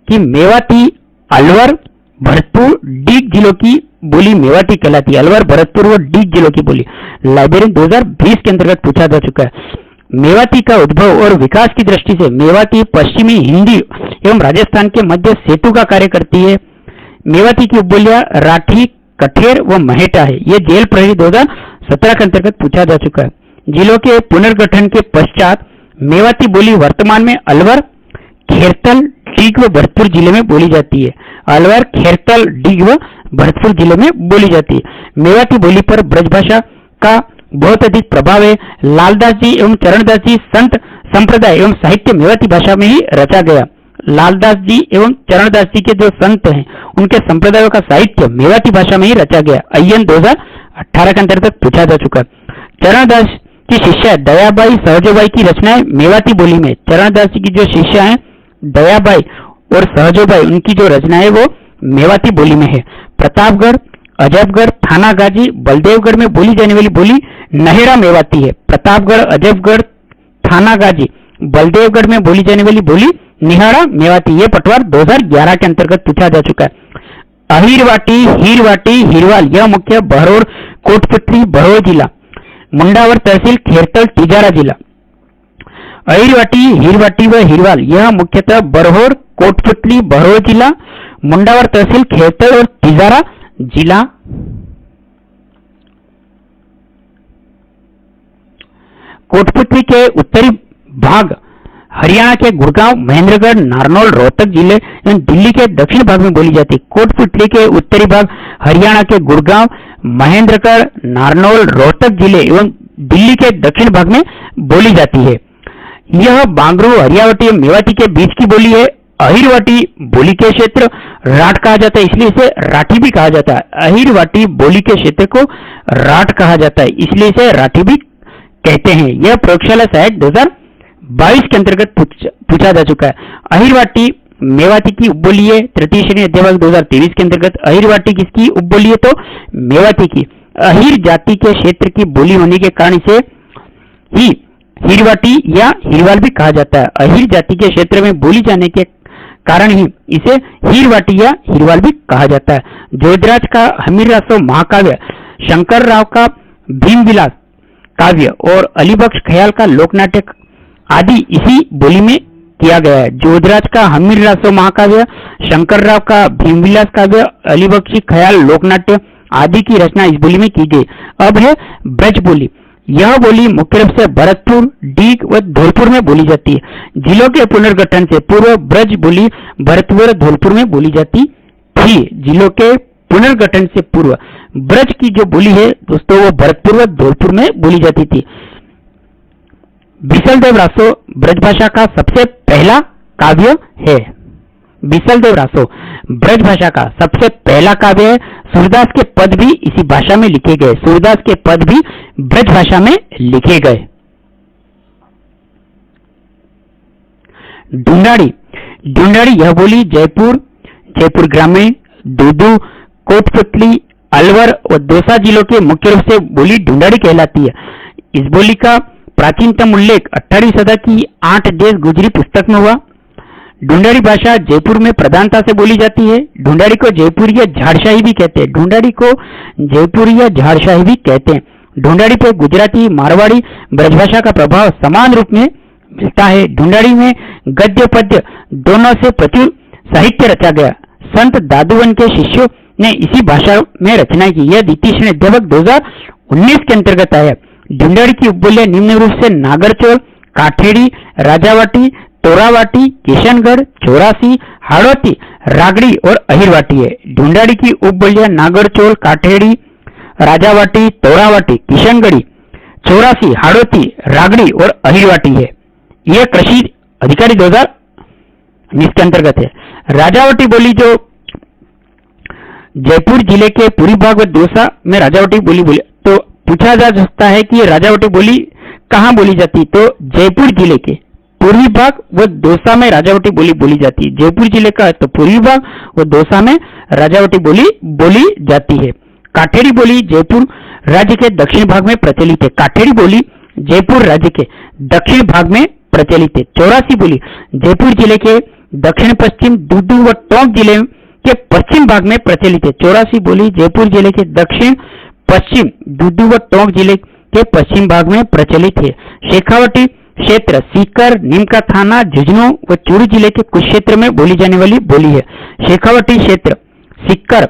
कि मेवाती अलवर, भरतपुर, डीग जिलों की बोली मेवाती कहलाती है। अलवर, भरतपुर व डीग जिलों की बोली लाइब्रेरियन 2020 के अंतर्गत पूछा जा चुका है। मेवाती का उद्भव और विकास की दृष्टि से मेवाती पश्चिमी हिंदी एवं राजस्थान के मध्य सेतु का कार्य करती है। मेवाती की उपबोलियां राठी, कठेर व महेटा है। यह जेल प्रहरी 2017 के अंतर्गत पूछा जा चुका है। जिलों के पुनर्गठन के पश्चात मेवाती बोली वर्तमान में अलवर, खेरतल, डीग व भरतपुर जिले में बोली जाती है। अलवर, खेरतल, डीग व भरतपुर जिले में बोली जाती है। मेवाती बोली पर ब्रजभाषा का बहुत अधिक प्रभाव है। लालदास जी एवं चरणदास जी संत संप्रदाय एवं साहित्य मेवाती भाषा में ही रचा गया। लालदास जी एवं चरणदास जी के जो संत हैं उनके संप्रदायों का साहित्य मेवाती भाषा में ही रचा गया। अय्यन 2018 के अंतर्गत पूछा जा चुका। चरणदास की शिष्या दयाबाई, सहजोबाई की रचनाएं मेवाती बोली में। चरणदास जी की जो शिष्या हैं दयाबाई और सहजोबाई, उनकी जो रचनाएं वो मेवाती बोली में है। प्रतापगढ़, अजबगढ़, थानागाजी, बलदेवगढ़ में बोली जाने वाली बोली नहेड़ा मेवाती है। प्रतापगढ़, अजबगढ़, थानागाजी, बलदेवगढ़ में बोली जाने वाली बोली निहाड़ा मेवाती। ये पटवार 2011 के अंतर्गत पूछा जा चुका है। अहिरवाटी, हीरवाटी, हिरवाल यह मुख्य बहरोर, कोटपुतली, बहरोर जिला, मुंडावर तहसील, खेरतल, तिजारा जिला। अहिरवाटी, हीरवाटी व हिरवाल यह मुख्यतः बरहोर, कोटपुतली, बहरोर जिला, मुंडावर तहसील, खेरतल और तिजारा जिला। कोटपुतली के उत्तरी भाग हरियाणा के गुड़गांव, महेंद्रगढ़, नारनौल, रोहतक जिले एवं दिल्ली के दक्षिण भाग में बोली जाती है। कोटपुतली के उत्तरी भाग हरियाणा के गुड़गांव, महेंद्रगढ़, नारनौल, रोहतक जिले एवं दिल्ली के दक्षिण भाग में बोली जाती है। यह बांगरू, हरियावटी और मेवाती के बीच की बोली है। अहिरवाटी बोली के क्षेत्र राठ कहा जाता है, इसलिए इसे राठी भी कहा जाता है। अहिरवाटी बोली के क्षेत्र को राठ कहा जाता है, इसलिए इसे राठी भी कहते हैं। यह प्रयोगशाला सहायक 2022 के अंतर्गत पूछा जा चुका है। अहिरवाटी मेवाती की उपबोली है। तृतीय श्रेणी अध्यापक 2023 के अंतर्गत अहिरवाटी किसकी उपबोली है? तो मेवाती की। अहिर जाति के क्षेत्र की बोली होने के कारण इसे ही हिरवाटी या हिरवाल भी कहा जाता है। अहिर जाति के क्षेत्र में बोली जाने के कारण ही इसे हिरवाटी या हिरवाल भी कहा जाता है। जोधराज का हमीर रासो महाकाव्य, शंकर राव का भीम विलास काव्य और अलीबख्श ख्याल का लोकनाट्य आदि इसी बोली में किया गया है। जोधराज का हमीर रासो महाकाव्य, शंकर राव का भीम विलास काव्य, अलीबख्शी ख्याल लोकनाट्य आदि की रचना इस बोली में की गई। अब है ब्रज बोली। यह बोली मुख्य रूप से भरतपुर, डीग व धौलपुर में बोली जाती है। जिलों के पुनर्गठन से पूर्व ब्रज बोली भरतपुर और धौलपुर में बोली जाती थी। जिलों के पुनर्गठन से पूर्व ब्रज की जो बोली है दोस्तों वो भरतपुर व धौलपुर में बोली जाती थी। बिसलदेव रासो ब्रजभाषा का सबसे पहला काव्य है। बिसलदेव रासो ब्रजभाषा का सबसे पहला काव्य है। सूरदास के पद भी इसी भाषा में लिखे गए। सूरदास के पद भी ब्रजभाषा में लिखे गए। ढूंढाड़ी। ढूंढाड़ी यह बोली जयपुर, जयपुर ग्रामीण, दूदू, कोटपुतली, अलवर और दौसा जिलों के मुख्य रूप से बोली ढूंढाड़ी कहलाती है। इस बोली का प्राचीनतम उल्लेख 18वीं सदी की 8 देश गुजरी पुस्तक में हुआ। ढूंढाड़ी भाषा जयपुर में प्रधानता से बोली जाती है। ढूंढाड़ी को जयपुरी या झाड़शाही भी कहते हैं। ढूंढाड़ी को जयपुरी या झाड़शाही भी कहते हैं। ढूंढाड़ी पर गुजराती, मारवाड़ी, ब्रजभाषा का प्रभाव समान रूप में मिलता है। ढूंढाड़ी में गद्य पद्य दोनों से प्रचुर साहित्य रचा गया। संत दादूवन के शिष्यों ने इसी भाषा में रचना की। यह द्वितीय श्रेणी अध्यापक 2019 के अंतर्गत आया। ढूंढाड़ी की उपबोलियां निम्न रूप से नागरचोल, काठेड़ी, राजावाटी, तोरावाटी, किशनगढ़, चौरासी, हाड़ौती, रागड़ी और अहिरवाटी है। ढूंढाड़ी की उपबोलियां नागरचोल, काठेड़ी, राजावाटी, तोरावाटी, किशनगढ़ी, चौरासी, हाड़ौती, रागड़ी और अहिरवाटी है। यह कृषि अधिकारी 2019 के अंतर्गत है। राजावाटी बोली जो जयपुर जिले के पूर्वी भाग व दौसा में राजावाटी बोली तो पूछा जा सकता है कि राजावाटी बोली कहां बोली जाती? तो जयपुर जिले के पूर्वी भाग व दौसा में राजावटी बोली जाती है। जयपुर जिले का तो पूर्वी भाग व दौसा में राजावटी बोली जाती है। काठेड़ी बोली जयपुर राज्य के दक्षिण भाग में प्रचलित है। काठेड़ी बोली जयपुर राज्य के दक्षिण भाग में प्रचलित है। चौरासी बोली जयपुर जिले के दक्षिण पश्चिम, दूदू व टोंक जिले के पश्चिम भाग में प्रचलित है। चौरासी बोली जयपुर जिले के दक्षिण पश्चिम, दूदू व टोंक जिले के पश्चिम भाग में प्रचलित है। शेखावटी क्षेत्र सीकर, नीम का थाना, झुंझुनू व चूरू जिले के कुछ क्षेत्र में बोली जाने वाली बोली है। शेखावटी क्षेत्र सीकर,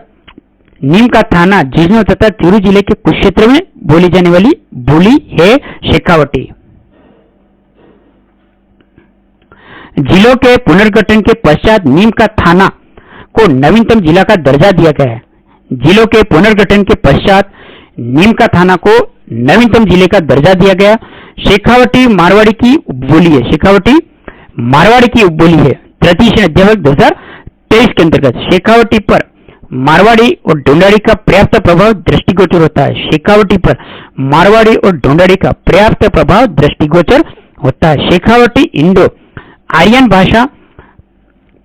नीम का थाना, झुंझुनू तथा चूरू जिले के कुछ क्षेत्र में बोली जाने वाली बोली है शेखावटी। जिलों के पुनर्गठन के पश्चात नीम का थाना को नवीनतम जिला का दर्जा दिया गया है। जिलों के पुनर्गठन के पश्चात नीम का थाना को नवीनतम जिले का दर्जा दिया गया। शेखावटी मारवाड़ी की उपबोली है। शेखावटी मारवाड़ी की उपबोली है। तृतीय श्रेणी अध्यापक 2023 के अंतर्गत शेखावटी पर मारवाड़ी और ढूंढाड़ी का पर्याप्त प्रभाव दृष्टिगोचर होता है। शेखावटी पर मारवाड़ी और ढूंढाड़ी का पर्याप्त प्रभाव दृष्टिगोचर होता है। शेखावटी इंडो आर्यन भाषा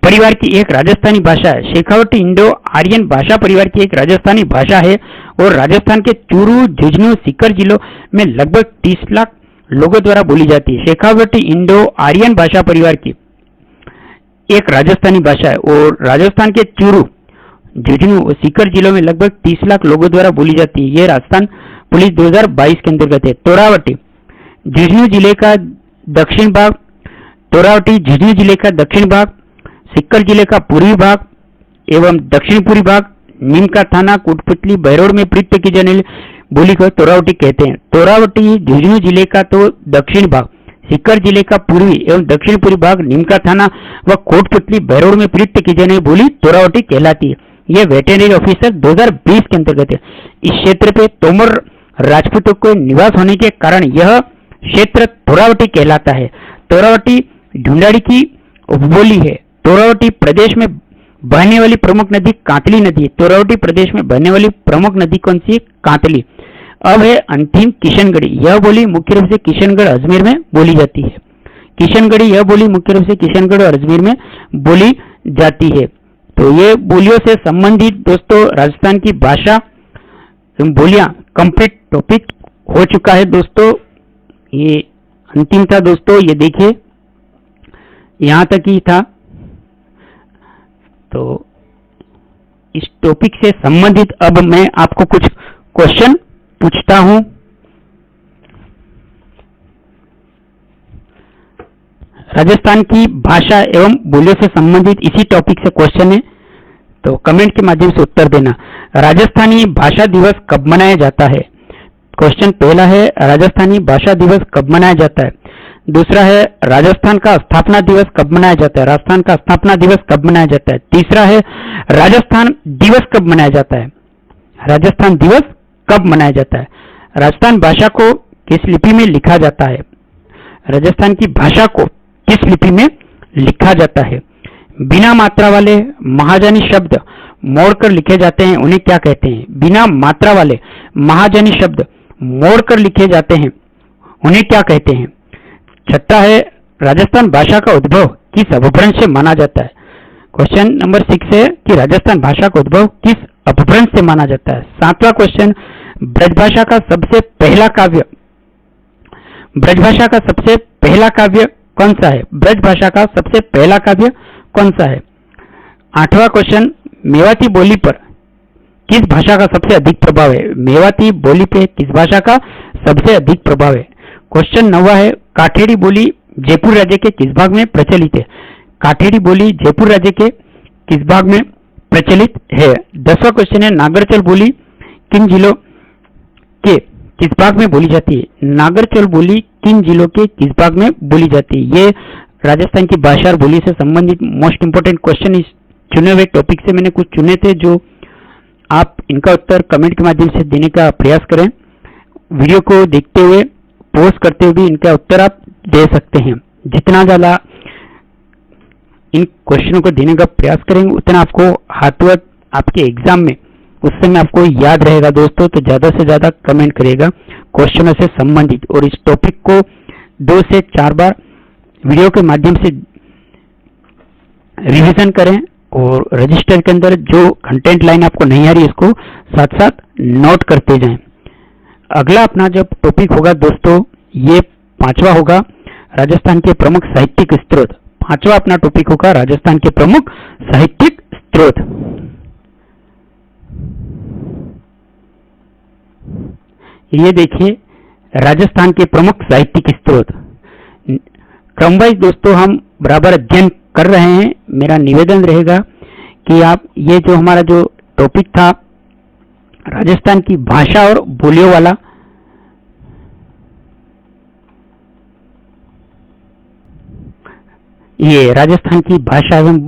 परिवार की एक राजस्थानी भाषा है। शेखावटी इंडो आर्यन भाषा परिवार की एक राजस्थानी भाषा है और राजस्थान के चूरू, झुंझुनू, सीकर जिलों में लगभग 30 लाख लोगों द्वारा बोली जाती है। शेखावटी इंडो आर्यन भाषा परिवार की एक राजस्थानी भाषा है और राजस्थान के चूरू, झुंझुनू और सीकर जिलों में लगभग 30 लाख लोगों द्वारा बोली जाती है। यह राजस्थान पुलिस 2022 के अंतर्गत है। तोरावटी झुंझुनू जिले का दक्षिण भाग, तोरावटी झुंझुनू जिले का दक्षिण भाग, सीकर जिले का पूर्वी भाग एवं दक्षिण पूर्वी भाग, नीम का थाना, कोटपुतली, बहरोड में प्रयुक्त की जाने बोली को तोरावटी कहते हैं। तोरावटी झुंझुनू जिले का तो दक्षिण भाग, सीकर जिले का पूर्वी एवं दक्षिण पूर्वी भाग, नीम का थाना व कोटपुतली, बहरोड में प्रयुक्त की जाने बोली तोरावटी कहलाती है। यह वेटरनरी ऑफिसर 2020 के अंतर्गत है। इस क्षेत्र पे तोमर राजपूतों के निवास होने के कारण यह क्षेत्र तोरावटी कहलाता है। तोरावटी ढूंढाड़ी की उपबोली है। तोरावटी प्रदेश में बहने वाली प्रमुख नदी कांतली नदी है। तोरावटी प्रदेश में बहने वाली प्रमुख नदी कौन सी है? कांतली। अब है अंतिम किशनगढ़ी। यह बोली मुख्य रूप से किशनगढ़ अजमेर में बोली जाती है। किशनगढ़ी यह बोली मुख्य रूप से किशनगढ़ और अजमेर में बोली जाती है। तो ये बोलियों से संबंधित दोस्तों राजस्थान की भाषा बोलियां कंप्लीट टॉपिक हो चुका है दोस्तों। ये अंतिम था दोस्तों, ये देखिए यहां तक ही था। तो इस टॉपिक से संबंधित अब मैं आपको कुछ क्वेश्चन पूछता हूं। राजस्थान की भाषा एवं बोलियों से संबंधित इसी टॉपिक से क्वेश्चन है, तो कमेंट के माध्यम से उत्तर देना। राजस्थानी भाषा दिवस कब मनाया जाता है? क्वेश्चन पहला है राजस्थानी भाषा दिवस कब मनाया जाता है। दूसरा है राजस्थान का स्थापना दिवस कब मनाया जाता है। राजस्थान का स्थापना दिवस कब मनाया जाता है। तीसरा है राजस्थान दिवस कब मनाया जाता है। राजस्थान दिवस कब मनाया जाता है। राजस्थान भाषा को किस लिपि में लिखा जाता है। राजस्थान की भाषा को किस लिपि में लिखा जाता है। बिना मात्रा वाले महाजनी शब्द मोड़कर लिखे जाते हैं, उन्हें क्या कहते हैं। बिना मात्रा वाले महाजनी शब्द मोड़कर लिखे जाते हैं, उन्हें क्या कहते हैं। छठा है राजस्थान भाषा का उद्भव किस अपभ्रंश से माना जाता है। क्वेश्चन नंबर 6 है कि राजस्थान भाषा का उद्भव किस अपभ्रंश से माना जाता है। सातवां क्वेश्चन ब्रजभाषा का सबसे पहला काव्य, ब्रजभाषा का सबसे पहला काव्य कौन सा है। ब्रजभाषा का सबसे पहला काव्य कौन सा है। आठवां क्वेश्चन मेवाती बोली पर किस भाषा का सबसे अधिक प्रभाव है। मेवाती बोली पे किस भाषा का सबसे अधिक प्रभाव है। क्वेश्चन 9 है काठेड़ी बोली जयपुर राज्य के किस भाग में प्रचलित है। काठेड़ी बोली जयपुर राज्य के किस भाग में प्रचलित है। 10वां क्वेश्चन है नागरचल बोली किन जिलों के किस भाग में बोली जाती है। नागरचल बोली किन जिलों के किस भाग में बोली जाती है। ये राजस्थान की भाषा और बोली से संबंधित मोस्ट इंपोर्टेंट क्वेश्चन इस चुने हुए टॉपिक से मैंने कुछ चुने थे, जो आप इनका उत्तर कमेंट के माध्यम से देने का प्रयास करें। वीडियो को देखते हुए पॉज करते हुए भी इनका उत्तर आप दे सकते हैं। जितना ज्यादा इन क्वेश्चनों को देने का प्रयास करेंगे उतना आपको हाथों आपके एग्जाम में उस समय आपको याद रहेगा दोस्तों। तो ज्यादा से ज्यादा कमेंट करेगा क्वेश्चनों से संबंधित, और इस टॉपिक को 2 से 4 बार वीडियो के माध्यम से रिवीजन करें, और रजिस्टर के अंदर जो कंटेंट लाइन आपको नहीं आ रही इसको साथ साथ नोट करते जाएं। अगला अपना जब टॉपिक होगा दोस्तों, ये 5वां होगा राजस्थान के प्रमुख साहित्यिक स्रोत। 5वां अपना टॉपिक होगा राजस्थान के प्रमुख साहित्यिक स्रोत। ये देखिए राजस्थान के प्रमुख साहित्यिक स्रोत। क्रमवाइज दोस्तों हम बराबर अध्ययन कर रहे हैं। मेरा निवेदन रहेगा कि आप ये जो हमारा जो टॉपिक था राजस्थान की भाषा और बोलियों वाला, ये राजस्थान की भाषा एवं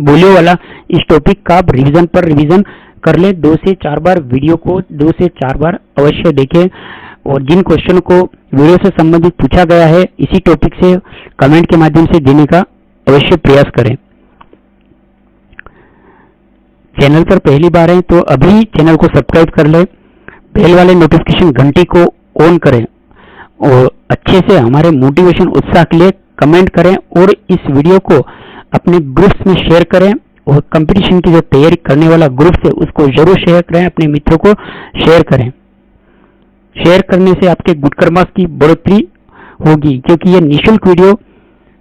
बोलियों वाला इस टॉपिक का आप रिवीजन पर रिवीजन कर ले। 2 से 4 बार वीडियो को 2 से 4 बार अवश्य देखें, और जिन क्वेश्चन को वीडियो से संबंधित पूछा गया है इसी टॉपिक से कमेंट के माध्यम से देने का अवश्य प्रयास करें। चैनल पर पहली बार है तो अभी चैनल को सब्सक्राइब कर ले, बेल वाले नोटिफिकेशन घंटी को ऑन करें, और अच्छे से हमारे मोटिवेशन उत्साह के लिए कमेंट करें, और इस वीडियो को अपने ग्रुप्स में शेयर करें, और कंपटीशन की जो तैयारी करने वाला ग्रुप है उसको जरूर शेयर करें, अपने मित्रों को शेयर करें। शेयर करने से आपके गुड कर्मास की बढ़ोतरी होगी, क्योंकि ये निःशुल्क वीडियो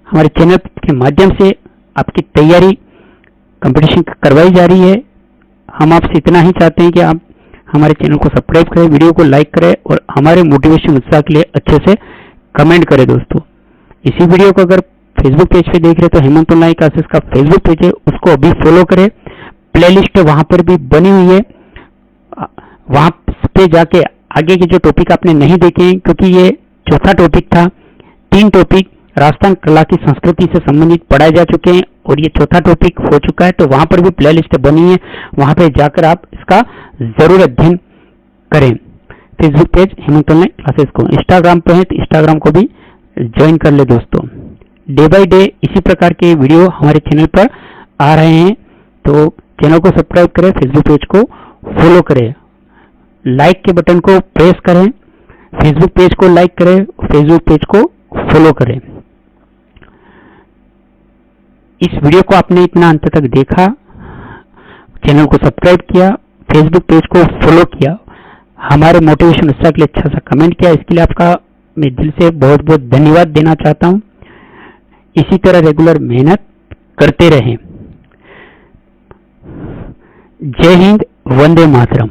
हमारे चैनल के माध्यम से आपकी तैयारी कंपटीशन करवाई जा रही है। हम आपसे इतना ही चाहते हैं कि आप हमारे चैनल को सब्सक्राइब करें, वीडियो को लाइक करें, और हमारे मोटिवेशन उत्साह के लिए अच्छे से कमेंट करें दोस्तों। इसी वीडियो को अगर फेसबुक पेज पे देख रहे तो हेमंत ऑनलाइन क्लासेस का फेसबुक पेज है, उसको अभी फॉलो करें। प्लेलिस्ट वहां पर भी बनी हुई है, वहां पे जाके आगे के जो टॉपिक आपने नहीं देखे हैं, क्योंकि ये चौथा टॉपिक था, 3 टॉपिक राजस्थान कला की संस्कृति से संबंधित पढ़ाए जा चुके हैं, और ये चौथा टॉपिक हो चुका है। तो वहां पर भी प्लेलिस्ट बनी है, वहां पर जाकर आप इसका जरूर अध्ययन करें। Facebook page Hemant online classes को, इंस्टाग्राम पे है तो इंस्टाग्राम को भी ज्वाइन कर ले दोस्तों। डे बाय डे इसी प्रकार के वीडियो हमारे चैनल पर आ रहे हैं, तो चैनल को सब्सक्राइब करें, फेसबुक पेज को फॉलो करें, लाइक के बटन को प्रेस करें, फेसबुक पेज को लाइक करें, फेसबुक पेज को फॉलो करें। इस वीडियो को आपने इतना अंत तक देखा, चैनल को सब्सक्राइब किया, फेसबुक पेज को फॉलो किया, हमारे मोटिवेशन उत्साह के लिए अच्छा सा कमेंट किया, इसके लिए आपका मैं दिल से बहुत बहुत धन्यवाद देना चाहता हूं। इसी तरह रेगुलर मेहनत करते रहें। जय हिंद, वंदे मातरम।